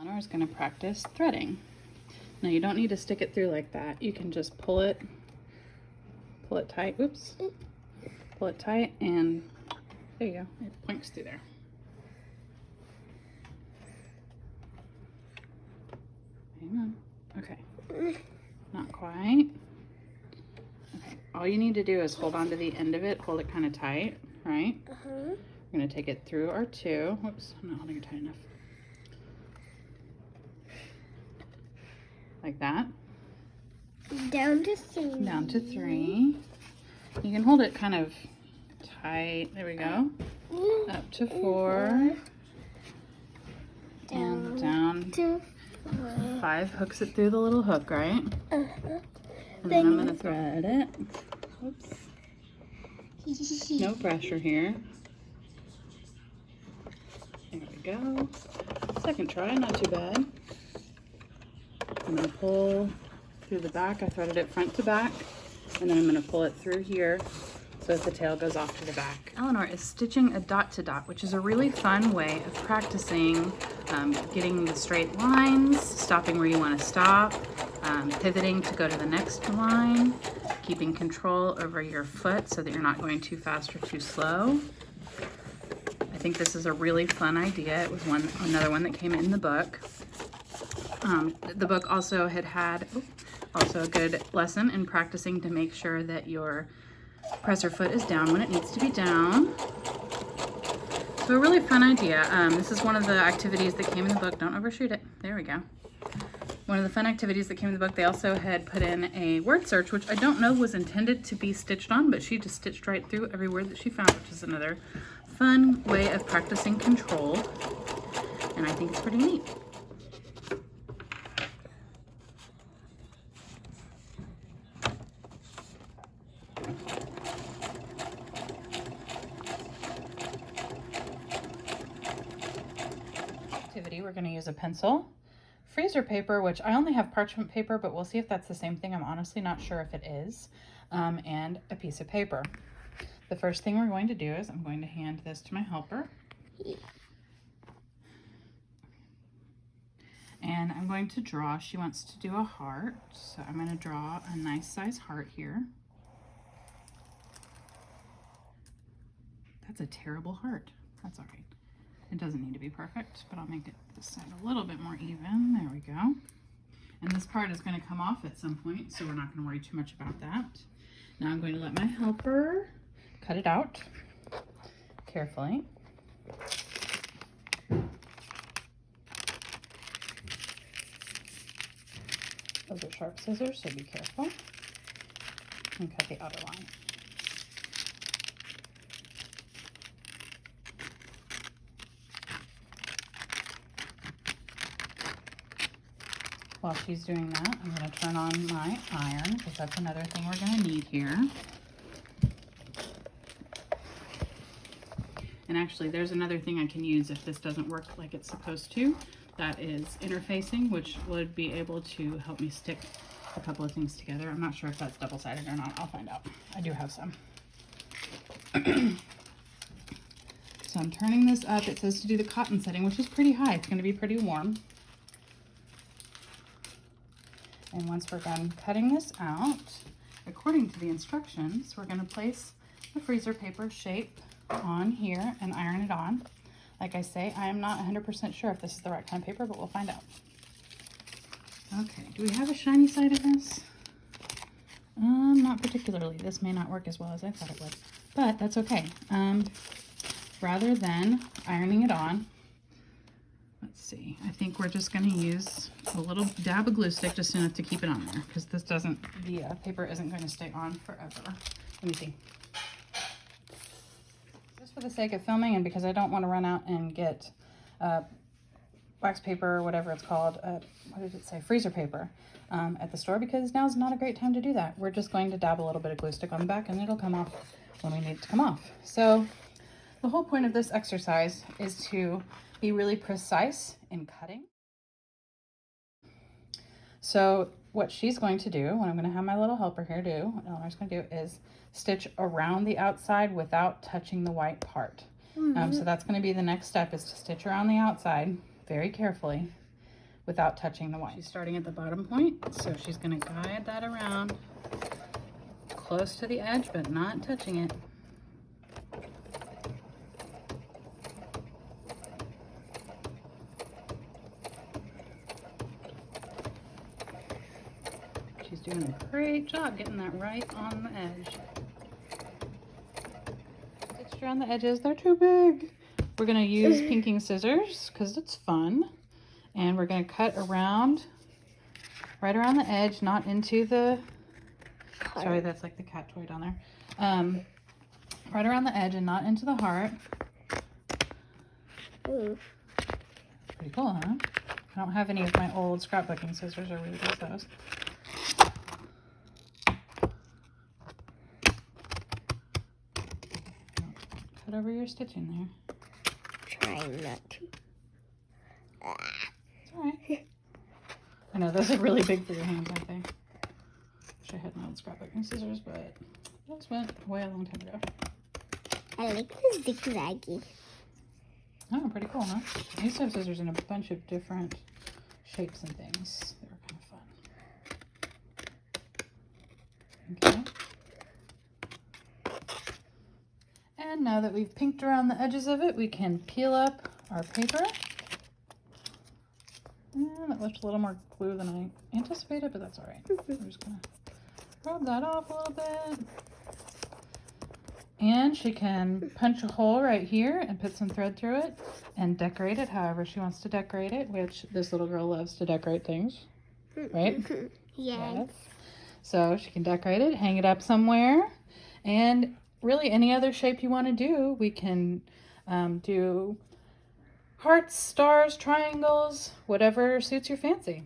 Eleanor is going to practice threading. Now you don't need to stick it through like that. You can just pull it tight. Oops. Pull it tight and there you go. It points through there. Hang on. Okay. Not quite. Okay. All you need to do is hold on to the end of it. Hold it kind of tight, right? We're going to take it through our two. Whoops. I'm not holding it tight enough. Like that. Down to 3. Down to 3. You can hold it kind of tight. There we go. Up to 4. And down to 5. Hooks it through the little hook, right? And then I'm going to thread it. Oops. No pressure here. There we go. Second try, not too bad. I'm going to pull through the back. I threaded it front to back, and then I'm going to pull it through here so that the tail goes off to the back. Eleanor is stitching a dot to dot, which is a really fun way of practicing getting the straight lines, stopping where you want to stop, pivoting to go to the next line, keeping control over your foot so that you're not going too fast or too slow. I think this is a really fun idea. It was another one that came in the book. The book also had also a good lesson in practicing to make sure that your presser foot is down when it needs to be down. So a really fun idea. This is one of the activities that came in the book. Don't overshoot it. There we go. One of the fun activities that came in the book. They also had put in a word search, which I don't know was intended to be stitched on, but she just stitched right through every word that she found, which is another fun way of practicing control. And I think it's pretty neat. We're going to use a pencil, freezer paper, which I only have parchment paper, but we'll see if that's the same thing. I'm honestly not sure if it is, and a piece of paper. The first thing we're going to do is I'm going to hand this to my helper. And I'm going to draw. She wants to do a heart, so I'm going to draw a nice size heart here. That's a terrible heart. That's all right. It doesn't need to be perfect, but I'll make it this side a little bit more even. There we go. And this part is going to come off at some point, so we're not going to worry too much about that. Now I'm going to let my helper cut it out carefully. Those are sharp scissors, so be careful. And cut the outer line. While she's doing that, I'm going to turn on my iron, because that's another thing we're going to need here. And actually, there's another thing I can use if this doesn't work like it's supposed to. That is interfacing, which would be able to help me stick a couple of things together. I'm not sure if that's double-sided or not. I'll find out. I do have some. So I'm turning this up. It says to do the cotton setting, which is pretty high. It's going to be pretty warm. And once we're done cutting this out, according to the instructions, we're going to place the freezer paper shape on here and iron it on. Like I say, I am not 100% sure if this is the right kind of paper, but we'll find out. Okay, do we have a shiny side of this? Not particularly. This may not work as well as I thought it would, but that's okay. Rather than ironing it on, let's see, I think we're just going to use a little dab of glue stick just enough to keep it on there, because this doesn't, the paper isn't going to stay on forever. Let me see. Just for the sake of filming and because I don't want to run out and get wax paper or whatever it's called, what did it say, freezer paper at the store, because now's not a great time to do that. We're just going to dab a little bit of glue stick on the back and it'll come off when we need it to come off. So the whole point of this exercise is to be really precise in cutting. So what she's going to do, what I'm going to have my little helper here do, what Eleanor's going to do is stitch around the outside without touching the white part. So that's going to be the next step, is to stitch around the outside very carefully without touching the white. She's starting at the bottom point, so she's going to guide that around close to the edge, but not touching it. She's doing a great job getting that right on the edge. Stitch around the edges, they're too big. We're gonna use pinking scissors because it's fun. And we're gonna cut around, right around the edge, not into the, sorry, that's like the cat toy down there. Right around the edge and not into the heart. Ooh. Pretty cool, huh? I don't have any of my old scrapbooking scissors, or we would use those. Cut over your stitching there. Trying not to. It's alright. I know, those are really big for your hands, aren't they? Wish I had my old scrapbooking scissors, but those went away a long time ago. I like this zigzaggy. Oh, pretty cool, huh? I used to have scissors in a bunch of different shapes and things. They were kind of fun. Okay. And now that we've pinked around the edges of it, we can peel up our paper. That left a little more glue than I anticipated, but that's all right. I'm just gonna rub that off a little bit. And she can punch a hole right here and put some thread through it and decorate it however she wants to decorate it, which this little girl loves to decorate things, right? Yes. So she can decorate it, hang it up somewhere, and really any other shape you want to do. We can do hearts, stars, triangles, whatever suits your fancy.